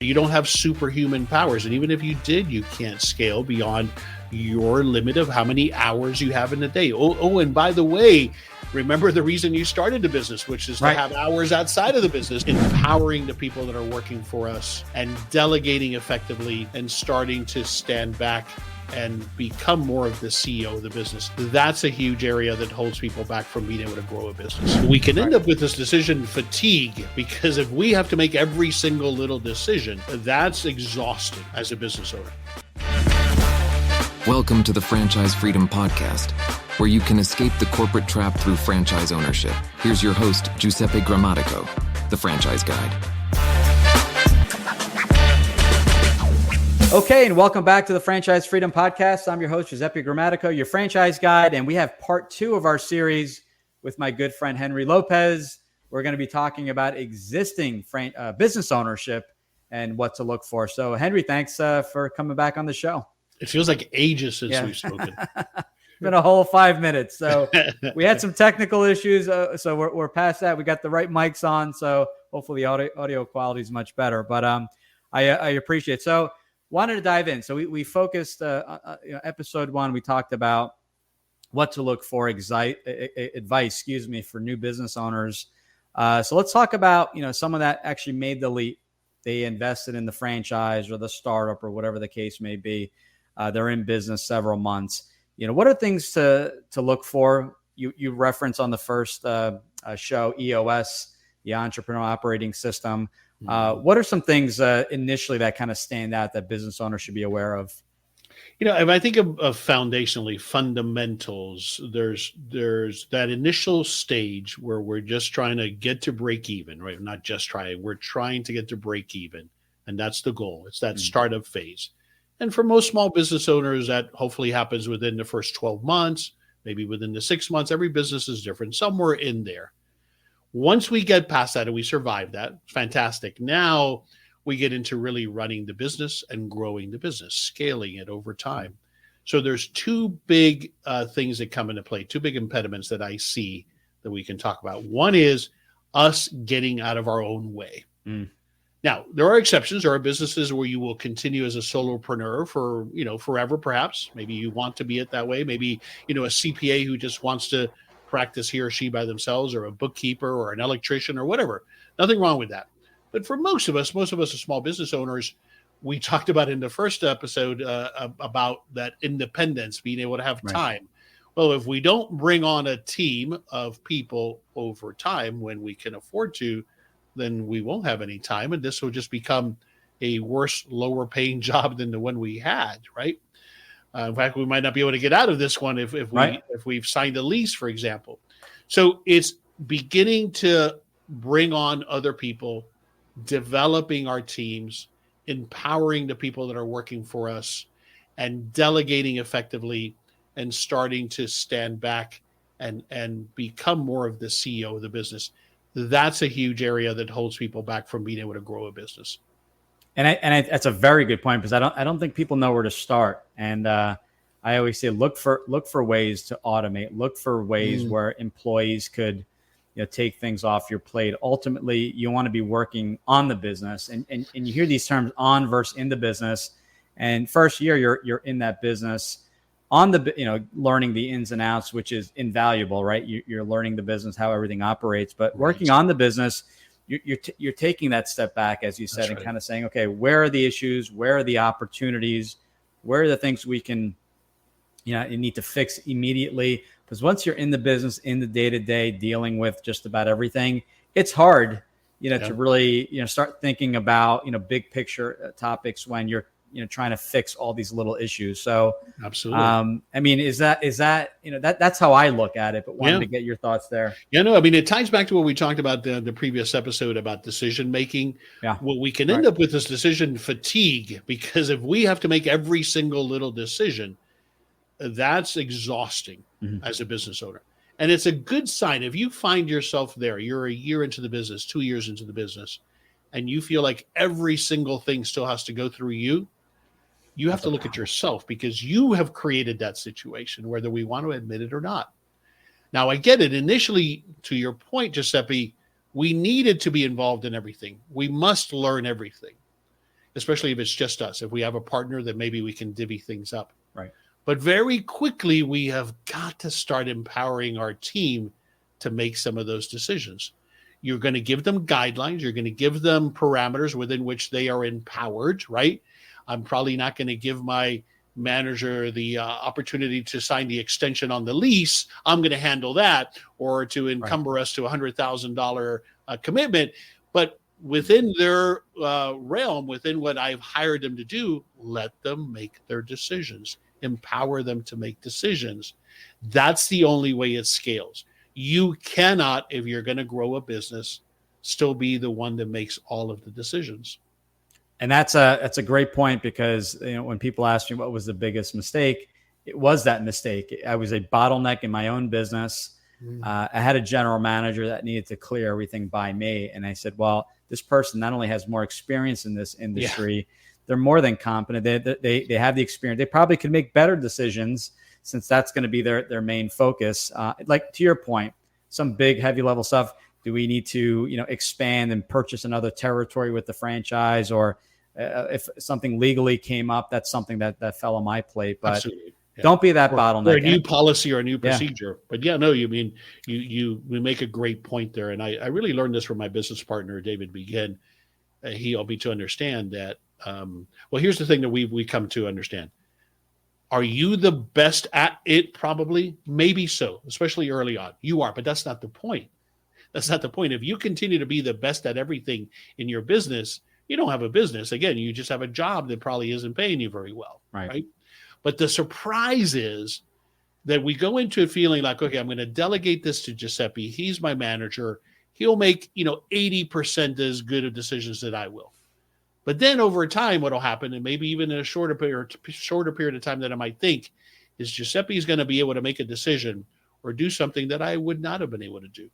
You don't have superhuman powers. And even if you did, you can't scale beyond your limit of how many hours you have in a day. Oh, and by the way, remember the reason you started the business, which is to have hours outside of the business, empowering the people that are working for us and delegating effectively and starting to stand back and become more of the CEO of the business. That's a huge area that holds people back from being able to grow a business. We can end up with this decision fatigue, because if we have to make every single little decision, that's exhausting as a business owner. Welcome to the Franchise Freedom Podcast, where you can escape the corporate trap through franchise ownership. Here's your host, Giuseppe Grammatico, the Franchise Guide. Okay, and welcome back to the Franchise Freedom Podcast. I'm your host, Giuseppe Grammatico, your franchise guide, and we have part 2 of our series with my good friend, Henry Lopez. We're going to be talking about existing business ownership and what to look for. So, Henry, thanks for coming back on the show. It feels like ages since we've spoken. Been a whole 5 minutes. So we had some technical issues, so we're past that. We got the right mics on, so hopefully the audio quality is much better. But I appreciate it. So wanted to dive in. So we focused episode 1. We talked about what to look for, advice, for new business owners. So let's talk about someone that actually made the leap. They invested in the franchise or the startup or whatever the case may be. They're in business several months. What are things to look for? You reference on the first show, EOS, the Entrepreneurial Operating System. What are some things initially that kind of stand out that business owners should be aware of? If I think of foundationally fundamentals, there's that initial stage where we're just trying to get to break even, right? Not just trying, we're trying to get to break even. And that's the goal. It's that startup phase. And for most small business owners, that hopefully happens within the first 12 months, maybe within the 6 months. Every business is different, somewhere in there. Once we get past that and we survive that, fantastic. Now we get into really running the business and growing the business, scaling it over time. So there's 2 big things that come into play, 2 big impediments that I see that we can talk about. One is us getting out of our own way. Now, there are exceptions. There are businesses where you will continue as a solopreneur for, forever, perhaps. Maybe you want to be it that way. Maybe, a CPA who just wants to practice he or she by themselves, or a bookkeeper or an electrician or whatever. Nothing wrong with that. But for most of us as small business owners, we talked about in the first episode about that independence, being able to have time. Well, if we don't bring on a team of people over time when we can afford to, then we won't have any time. And this will just become a worse, lower paying job than the one we had, right? In fact, we might not be able to get out of this one if we've signed a lease, for example. So it's beginning to bring on other people, developing our teams, empowering the people that are working for us, and delegating effectively and starting to stand back and become more of the CEO of the business. That's a huge area that holds people back from being able to grow a business. And that's a very good point, because I don't think people know where to start. And I always say, look for ways to automate, look for ways where employees could take things off your plate. Ultimately, you want to be working on the business, and you hear these terms on versus in the business. And first year you're in that business on the learning the ins and outs, which is invaluable, right? You're learning the business, how everything operates, but working on the business, you're taking that step back, as you said, and kind of saying, okay, where are the issues? Where are the opportunities? Where are the things we can, you need to fix immediately? Because once you're in the business, in the day-to-day, dealing with just about everything, it's hard, to really, start thinking about, big picture topics when you're, trying to fix all these little issues. So absolutely. Is that, that's how I look at it, but wanted to get your thoughts there. It ties back to what we talked about the previous episode about decision-making. What we can end up with is decision fatigue, because if we have to make every single little decision, that's exhausting as a business owner. And it's a good sign if you find yourself there, you're a year into the business, 2 years into the business, and you feel like every single thing still has to go through you. You have to look at yourself, because you have created that situation, whether we want to admit it or not. Now, I get it. Initially, to your point, Giuseppe, we needed to be involved in everything. We must learn everything. especially if it's just us. If we have a partner, then maybe we can divvy things up. Right. But very quickly, we have got to start empowering our team to make some of those decisions. You're going to give them guidelines. You're going to give them parameters within which they are empowered, right? I'm probably not going to give my manager the opportunity to sign the extension on the lease. I'm going to handle that, or to encumber us to $100,000 commitment. But within their realm, within what I've hired them to do, let them make their decisions. Empower them to make decisions. That's the only way it scales. You cannot, if you're going to grow a business, still be the one that makes all of the decisions. And that's a great point, because when people ask me what was the biggest mistake, it was that mistake. I was a bottleneck in my own business. I had a general manager that needed to clear everything by me, and I said, well, this person not only has more experience in this industry, they're more than competent. They have the experience. They probably could make better decisions, since that's going to be their main focus. Like to your point, some big heavy level stuff. Do we need to expand and purchase another territory with the franchise, or if something legally came up, that's something that fell on my plate. But don't be that bottleneck. Or a new policy or a new procedure. But you make a great point there. And I really learned this from my business partner, David Begin. He helped me to understand that. Well, here's the thing that we come to understand. Are you the best at it? Probably. Maybe so, especially early on. You are, but that's not the point. That's not the point. If you continue to be the best at everything in your business, you don't have a business. Again, you just have a job that probably isn't paying you very well. Right? But the surprise is that we go into it feeling like, okay, I'm going to delegate this to Giuseppe. He's my manager. He'll make 80% as good of decisions that I will. But then over time, what will happen, and maybe even in a shorter period of time than I might think, is Giuseppe is going to be able to make a decision or do something that I would not have been able to do,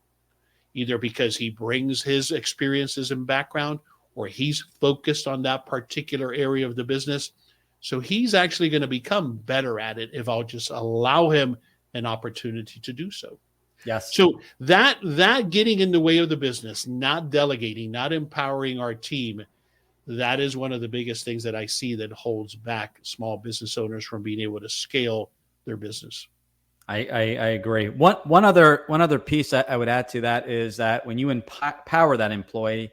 either because he brings his experiences and background, or he's focused on that particular area of the business. So he's actually going to become better at it if I'll just allow him an opportunity to do so. Yes. So that getting in the way of the business, not delegating, not empowering our team, that is one of the biggest things that I see that holds back small business owners from being able to scale their business. I agree. One other piece I would add to that is that when you empower that employee,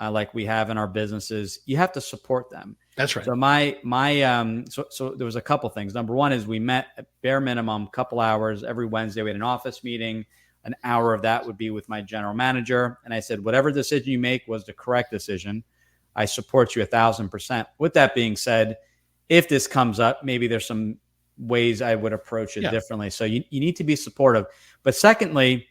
like we have in our businesses, you have to support them. That's right. So so there was a couple things. Number one is we met at bare minimum, couple hours every Wednesday. We had an office meeting. An hour of that would be with my general manager. And I said, whatever decision you make was the correct decision. I support you 1,000%. With that being said, if this comes up, maybe there's some ways I would approach it differently. So you need to be supportive. But secondly,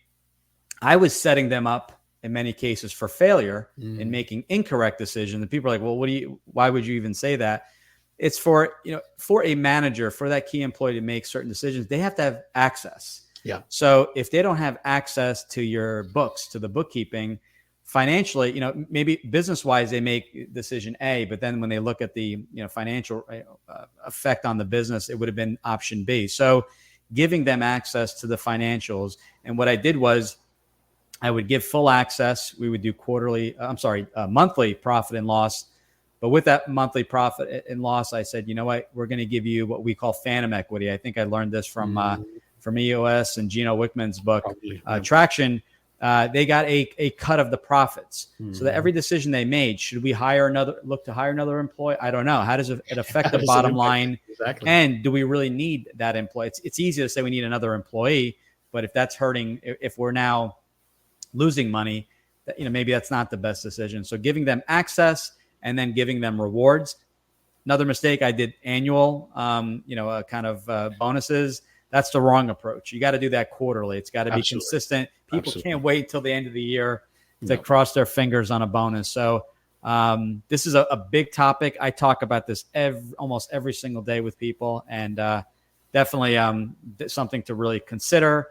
I was setting them up in many cases for failure in making incorrect decisions. And people are like, well, why would you even say that? It's for a manager, for that key employee to make certain decisions, they have to have access. Yeah. So if they don't have access to your books, to the bookkeeping, financially, maybe business-wise, they make decision A, but then when they look at the financial effect on the business, it would have been option B. So giving them access to the financials. And what I did was I would give full access. We would do monthly profit and loss. But with that monthly profit and loss, I said, you know what, we're going to give you what we call phantom equity. I think I learned this from EOS and Gino Wickman's book, Traction. They got a cut of the profits, so that every decision they made, should we look to hire another employee? I don't know. How does it affect the bottom line? Exactly. And do we really need that employee? It's easy to say we need another employee, but if that's hurting, if we're now losing money, maybe that's not the best decision. So giving them access and then giving them rewards. Another mistake I did, annual, bonuses. That's the wrong approach. You got to do that quarterly. It's got to be consistent. People can't wait till the end of the year to cross their fingers on a bonus. So this is a big topic. I talk about this almost every single day with people, and definitely something to really consider.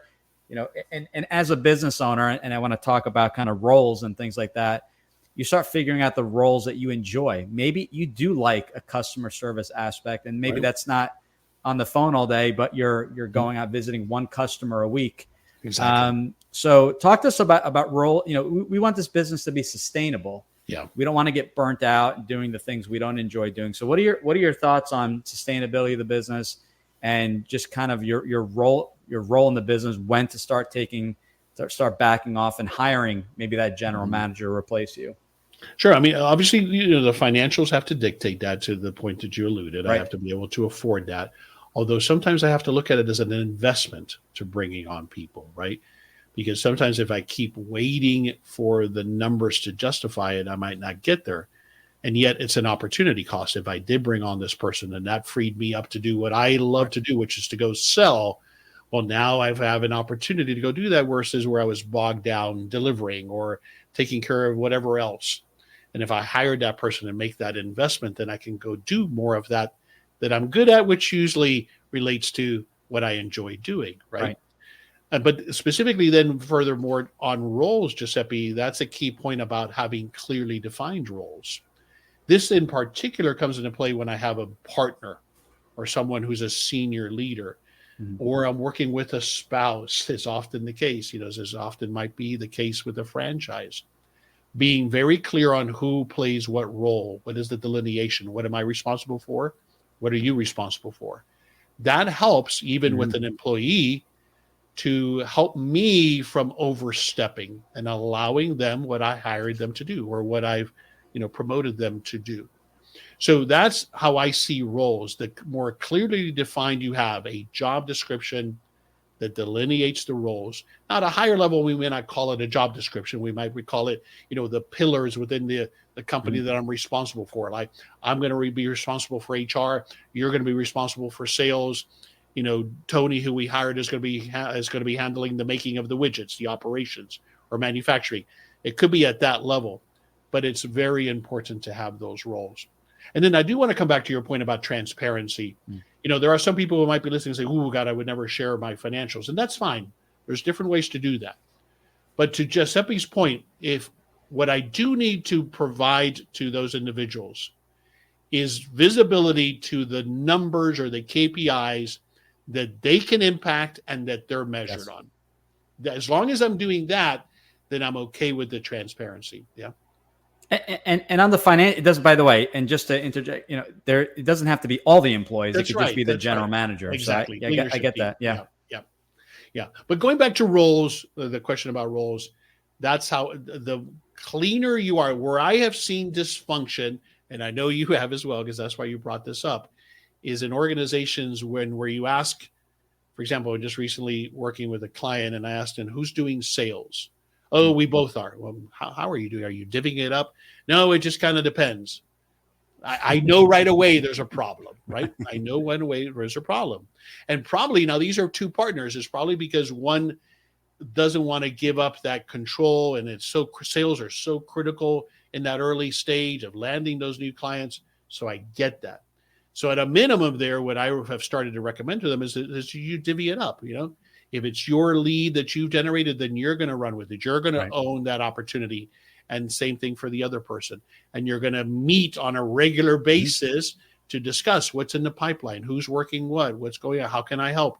And as a business owner, and I want to talk about kind of roles and things like that, you start figuring out the roles that you enjoy. Maybe you do like a customer service aspect, and maybe that's not on the phone all day, but you're going out visiting one customer a week. Exactly. So talk to us about role. We want this business to be sustainable. Yeah. We don't want to get burnt out doing the things we don't enjoy doing. So what are your thoughts on sustainability of the business and just kind of your role in the business, when to start backing off and hiring maybe that general manager to replace you? Sure. I mean, obviously, the financials have to dictate that, to the point that you alluded. I Right. have to be able to afford that. Although sometimes I have to look at it as an investment to bringing on people, right? Because sometimes if I keep waiting for the numbers to justify it, I might not get there. And yet it's an opportunity cost. If I did bring on this person and that freed me up to do what I love to do, which is to go sell, well, now I have an opportunity to go do that versus where I was bogged down delivering or taking care of whatever else. And if I hired that person and make that investment, then I can go do more of that I'm good at, which usually relates to what I enjoy doing, right? But specifically then furthermore on roles, Giuseppe, that's a key point about having clearly defined roles. This in particular comes into play when I have a partner or someone who's a senior leader, or I'm working with a spouse, is often the case, as often might be the case with a franchise. Being very clear on who plays what role, what is the delineation, what am I responsible for? What are you responsible for? That helps even with an employee to help me from overstepping and allowing them what I hired them to do or what I've, promoted them to do. So that's how I see roles. The more clearly defined you have a job description that delineates the roles. Now, at a higher level, we may not call it a job description. We might call it, the pillars within the company that I'm responsible for. Like, I'm going to be responsible for HR. You're going to be responsible for sales. Tony, who we hired, is going to be handling the making of the widgets, the operations, or manufacturing. It could be at that level, but it's very important to have those roles. And then I do want to come back to your point about transparency. There are some people who might be listening and say, "Oh God, I would never share my financials," and that's fine. There's different ways to do that. But to Giuseppe's point, if what I do need to provide to those individuals is visibility to the numbers or the KPIs that they can impact and that they're measured on. As long as I'm doing that, then I'm okay with the transparency. Yeah. And on the finance, it doesn't, by the way, and just to interject, it doesn't have to be all the employees. That's it could just be the general right. manager. Exactly. So I get that. Yeah. But going back to roles, the question about roles, that's how the cleaner you are. Where I have seen dysfunction, and I know you have as well, because that's why you brought this up, is in organizations where you ask, for example, just recently working with a client, and I asked him, who's doing sales? Oh, we both are. Well, how are you doing? Are you divvying it up? No, it just kind of depends. I know right away there's a problem, right? I know right away there's a problem. And probably, now these are two partners, it's probably because one doesn't want to give up that control, and sales are so critical in that early stage of landing those new clients. So I get that. So at a minimum there, what I have started to recommend to them is you divvy it up, If it's your lead that you've generated, then you're going to run with it. You're going to own that opportunity. And same thing for the other person. And you're going to meet on a regular basis to discuss what's in the pipeline, who's working what's going on, how can I help?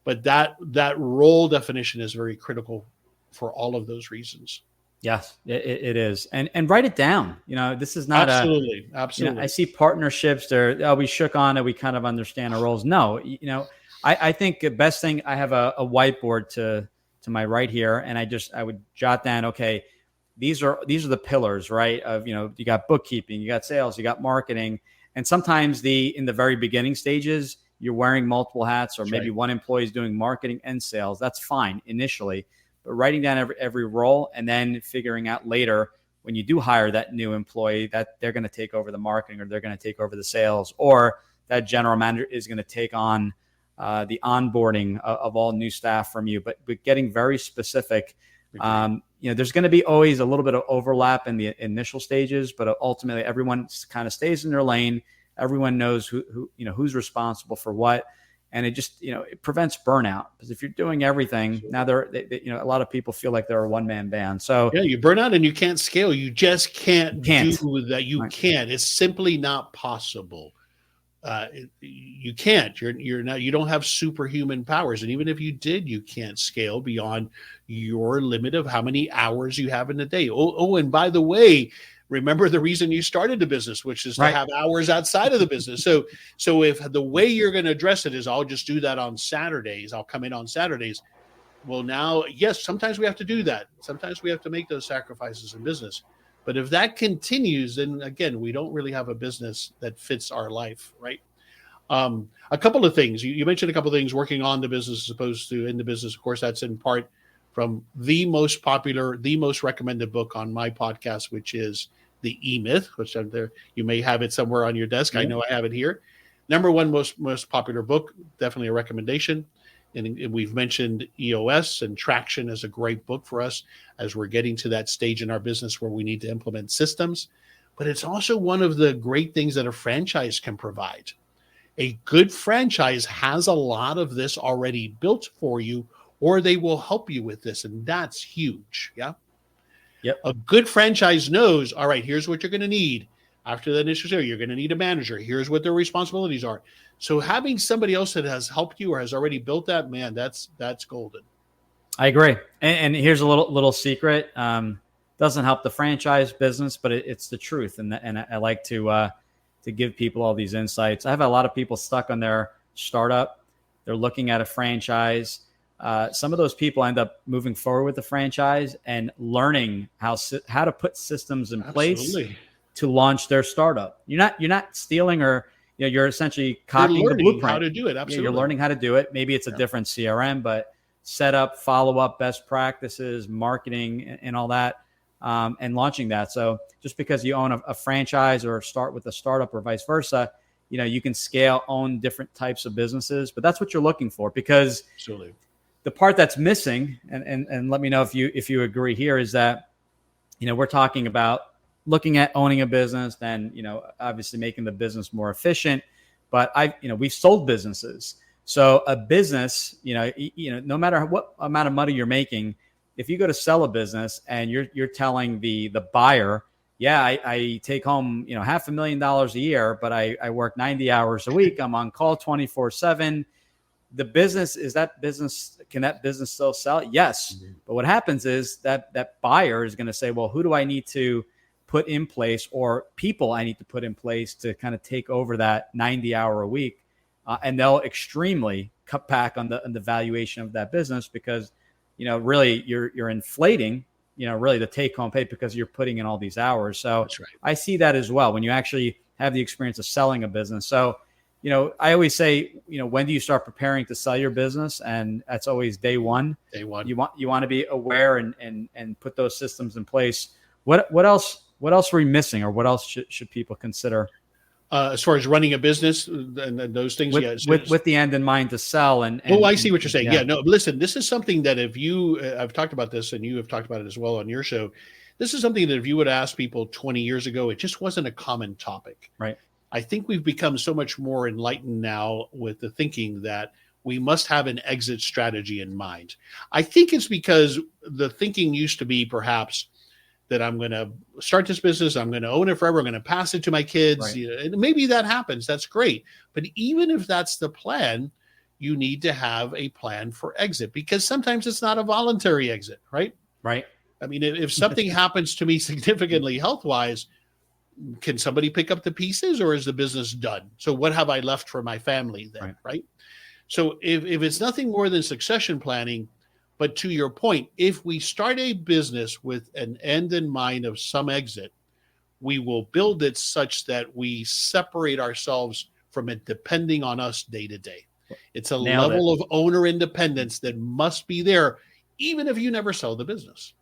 But that role definition is very critical for all of those reasons. Yes, it is. And write it down. This is not absolutely. I see partnerships there. We shook on it. We kind of understand our roles. No, I think the best thing, I have a whiteboard to my right here, and I would jot down, okay, these are the pillars, right? Of, you got bookkeeping, you got sales, you got marketing. And sometimes in the very beginning stages, you're wearing multiple hats, or maybe one employee is doing marketing and sales. That's fine initially, but writing down every role, and then figuring out later when you do hire that new employee that they're going to take over the marketing, or they're going to take over the sales, or that general manager is going to take on the onboarding of all new staff from you, but getting very specific. There's going to be always a little bit of overlap in the initial stages, but ultimately everyone kind of stays in their lane. Everyone knows who's responsible for what, and it just it prevents burnout, because if you're doing everything now, a lot of people feel like they're a one-man band. So you burn out and you can't scale. You just can't do that. You can't. It's simply not possible. You can't. You're not. You don't have superhuman powers, and even if you did, you can't scale beyond your limit of how many hours you have in a day. Oh, and by the way, remember the reason you started the business, which is to Right. have hours outside of the business. So if the way you're going to address it is, I'll just do that on Saturdays, I'll come in on Saturdays. Well, now, yes, sometimes we have to do that. Sometimes we have to make those sacrifices in business. But if that continues, then again, we don't really have a business that fits our life, right? A couple of things. You mentioned a couple of things, working on the business as opposed to in the business. Of course, that's in part from the most popular, the most recommended book on my podcast, which is The E-Myth, which I'm there. You may have it somewhere on your desk. I know I have it here. Number one most popular book, definitely a recommendation. And we've mentioned EOS, and Traction is a great book for us as we're getting to that stage in our business where we need to implement systems. But it's also one of the great things that a franchise can provide. A good franchise has a lot of this already built for you, or they will help you with this. And that's huge. Yeah. Yep. A good franchise knows, all right, here's what you're going to need. After the initial year, you're going to need a manager. Here's what their responsibilities are. So having somebody else that has helped you or has already built that, man, that's golden. I agree. And here's a little secret. Doesn't help the franchise business, but it's the truth. And I like to give people all these insights. I have a lot of people stuck on their startup. They're looking at a franchise. Some of those people end up moving forward with the franchise and learning how to put systems in place to launch their startup. You're not stealing, or you're essentially copying the blueprint. How to do it. Absolutely. You're learning how to do it. Maybe it's a different CRM, but set up, follow up, best practices, marketing, and all that, and launching that. So just because you own a franchise or start with a startup or vice versa, you can scale, own different types of businesses. But that's what you're looking for, because absolutely. The part that's missing, and let me know if you agree here, is that we're talking about looking at owning a business, then obviously making the business more efficient. But we've sold businesses, so a business, no matter what amount of money you're making, if you go to sell a business and you're telling the buyer, yeah, I take home $500,000 a year, but I work 90 hours a week, I'm on call 24/7. The business, can that business still sell? Yes. Mm-hmm. But what happens is that buyer is going to say, well, who do I need to put in place, or people I need to put in place to kind of take over that 90-hour a week? And they'll extremely cut back on the valuation of that business, because, really you're inflating, really the take home pay, because you're putting in all these hours. So that's right. I see that as well when you actually have the experience of selling a business. So, I always say, when do you start preparing to sell your business? And that's always day one. Day one. You want to be aware and put those systems in place. What else are we missing, or what else should people consider? As far as running a business and those things, with the end in mind to sell. And I see what you're saying. Yeah, no, listen, this is something that I've talked about this, and you have talked about it as well on your show. This is something that if you would ask people 20 years ago, it just wasn't a common topic. Right. I think we've become so much more enlightened now with the thinking that we must have an exit strategy in mind. I think it's because the thinking used to be perhaps that I'm going to start this business, I'm going to own it forever, I'm going to pass it to my kids. Right. And maybe that happens. That's great. But even if that's the plan, you need to have a plan for exit, because sometimes it's not a voluntary exit, right? Right. I mean, if something happens to me significantly health-wise, can somebody pick up the pieces, or is the business done? So what have I left for my family then, right? So if it's nothing more than succession planning, but to your point, if we start a business with an end in mind of some exit, we will build it such that we separate ourselves from it depending on us day to day. It's a level of owner independence that must be there, even if you never sell the business.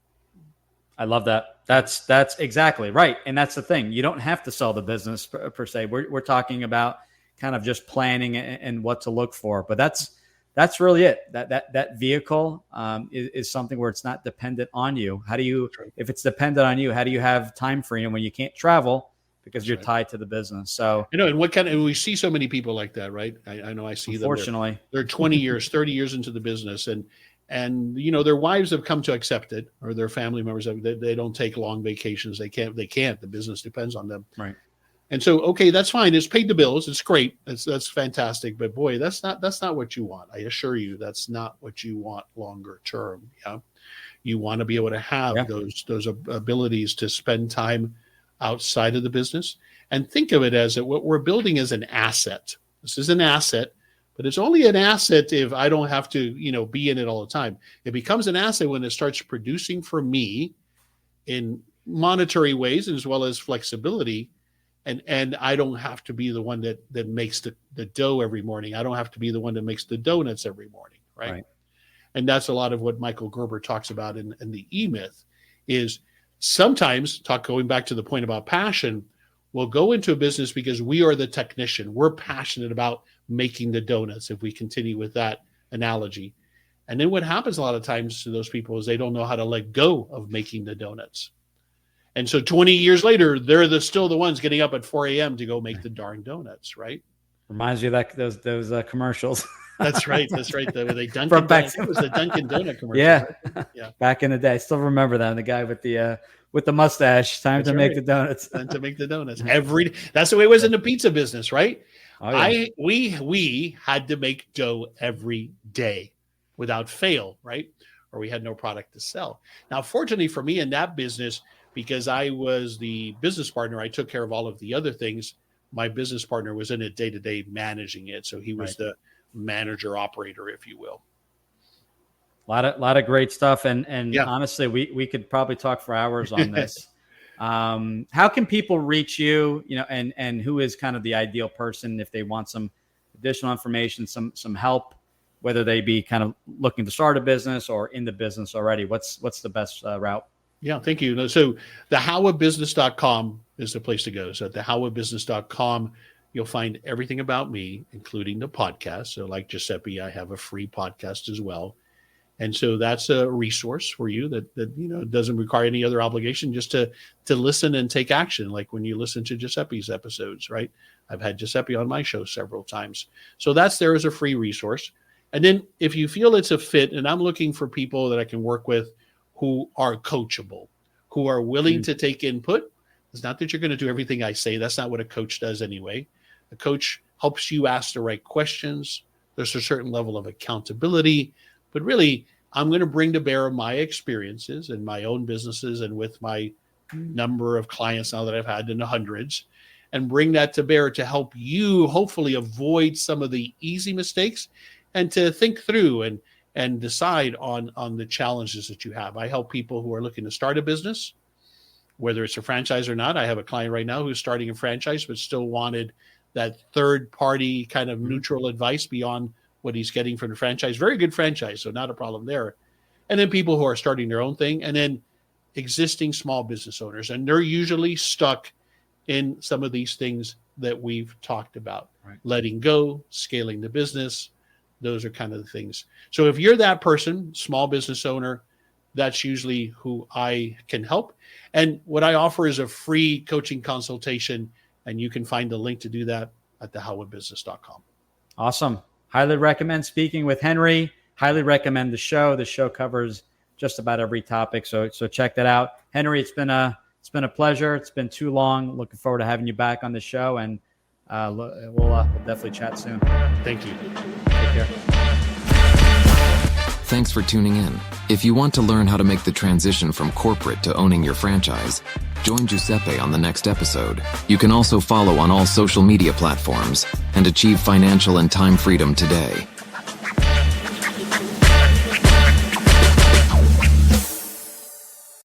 I love that. That's exactly right. And that's the thing. You don't have to sell the business per se. We're talking about kind of just planning and what to look for. But that's really it. That vehicle is something where it's not dependent on you. How do you, if it's dependent on you, how do you have time freedom when you can't travel because you're tied to the business? So, and we see so many people like that, right? I know I see them. Unfortunately, they're 20 years, 30 years into the business, and their wives have come to accept it, or their family members they don't take long vacations. They can't. The business depends on them. Right. And so, okay, that's fine. It's paid the bills. It's great. That's fantastic. But boy, that's not what you want. I assure you, that's not what you want longer term. Yeah. You want to be able to have those abilities to spend time outside of the business, and think of it as that what we're building is an asset. This is an asset, but it's only an asset if I don't have to, be in it all the time. It becomes an asset when it starts producing for me in monetary ways as well as flexibility. And I don't have to be the one that makes the dough every morning. I don't have to be the one that makes the donuts every morning, right? And that's a lot of what Michael Gerber talks about in the E-Myth is sometimes, going back to the point about passion, we'll go into a business because we are the technician. We're passionate about making the donuts, if we continue with that analogy. And then what happens a lot of times to those people is they don't know how to let go of making the donuts. And so 20 years later, they're still the ones getting up at 4 a.m. to go make the darn donuts, right? Reminds you of those commercials. That's right. That's right. It was the Dunkin' Donut commercial. Yeah. Right? Yeah. Back in the day. I still remember that. The guy with the mustache. Time make the donuts. Time to make the donuts. That's the way it was in the pizza business, right? Oh, yeah. We had to make dough every day without fail, right? Or we had no product to sell. Now, fortunately for me in that business, because I was the business partner, I took care of all of the other things. My business partner was in it day-to-day managing it. So he was the manager operator, if you will. A lot of great stuff. And honestly, we could probably talk for hours on this. How can people reach you, and who is kind of the ideal person if they want some additional information, some help, whether they be kind of looking to start a business or in the business already? What's the best route? Yeah, thank you. So thehowabusiness.com is the place to go. So at thehowabusiness.com, you'll find everything about me, including the podcast. So like Giuseppe, I have a free podcast as well. And so that's a resource for you that doesn't require any other obligation, just to listen and take action. Like when you listen to Giuseppe's episodes, right? I've had Giuseppe on my show several times. So that's there as a free resource. And then if you feel it's a fit, and I'm looking for people that I can work with who are coachable, who are willing to take input. It's not that you're going to do everything I say. That's not what a coach does anyway. A coach helps you ask the right questions. There's a certain level of accountability, but really I'm going to bring to bear my experiences in my own businesses and with my number of clients now that I've had in the hundreds, and bring that to bear to help you hopefully avoid some of the easy mistakes and to think through and decide on the challenges that you have. I help people who are looking to start a business, whether it's a franchise or not. I have a client right now who's starting a franchise, but still wanted that third party kind of neutral advice beyond what he's getting from the franchise. Very good franchise, so not a problem there. And then people who are starting their own thing, and then existing small business owners. And they're usually stuck in some of these things that we've talked about. Right. Letting go, scaling the business. Those are kind of the things. So if you're that person, small business owner, that's usually who I can help. And what I offer is a free coaching consultation, and you can find the link to do that at thehowabusiness.com. Awesome. Highly recommend speaking with Henry. Highly recommend the show. The show covers just about every topic. So check that out. Henry, it's been a pleasure. It's been too long. Looking forward to having you back on the show, and we'll definitely chat soon. Thank you. Take care. Thanks for tuning in. If you want to learn how to make the transition from corporate to owning your franchise, join Giuseppe on the next episode. You can also follow on all social media platforms and achieve financial and time freedom today.